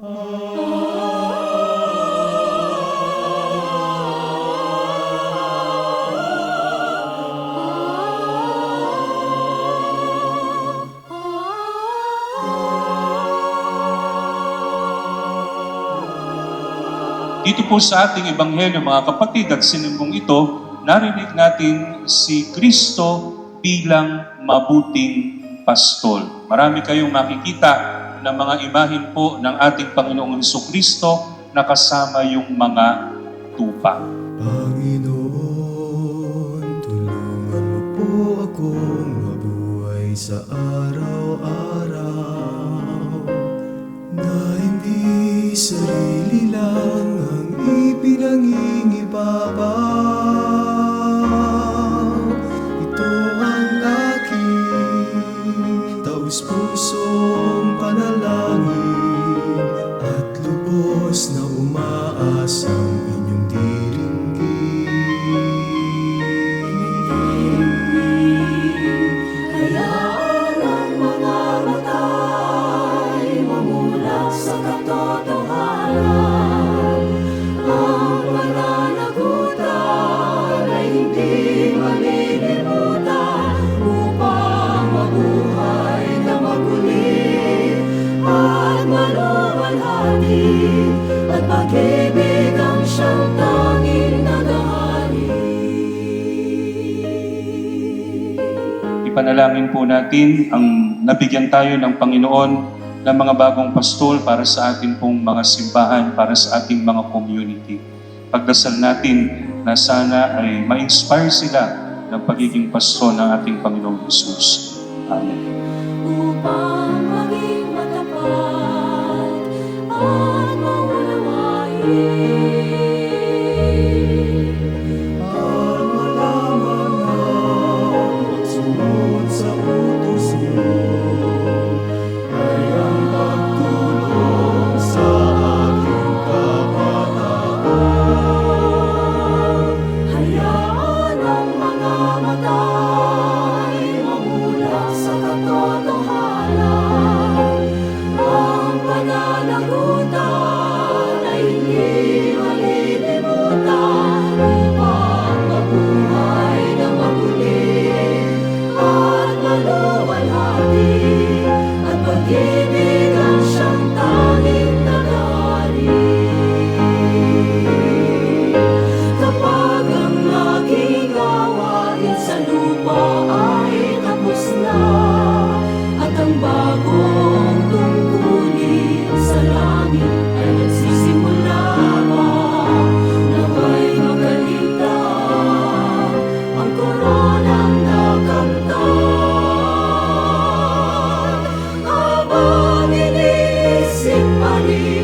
Dito po sa ating Ebanghelyo, mga kapatid, at sinimbong ito, narinig natin si Kristo bilang mabuting pastol. Marami kayong makikita ng mga imahin po ng ating Panginoong Hesukristo na kasama yung mga tupa. Panginoon, tulungan mo po akong mabuhay sa araw-araw, na hindi sarili lang ang ipinangingibabaw. Ito ang aking taus-pusong panalangin at lubos na umaasang inyong Hayaan ang mga mata'y mamulat sa katotohanan. Ang pananagutan ay hindi malilimutan, upang mabuhay na maguli at maluwalhati, at pag-ibig ang siyang tanging nagahari. Ipanalangin po natin ang nabigyan tayo ng Panginoon ng mga bagong pastol para sa ating pong mga simbahan, para sa ating mga community. Pagdasal natin na sana ay ma-inspire sila ng pagiging pastol ng ating Panginoong Jesus. Amen. Upang maging matapat at maunawain, at malaman na magsunod sa utos mo ay ang pagtulong sa aking kapatagan. hayaan ang mga mata'y mamulat sa katotohanan. Ang pananagutan ay hindi malilimutan, upang mabuhay na maguli at maluwalhati, at pag-ibig ang siyang tanging nagahari. Kapag ang aking gawain sa lupa ay tapos na, at ang bagong tungkulin sa langit ay nagsisimula pa, nawa'y makaligtaan ang koronang nakamtan. Habang iniisip pa rin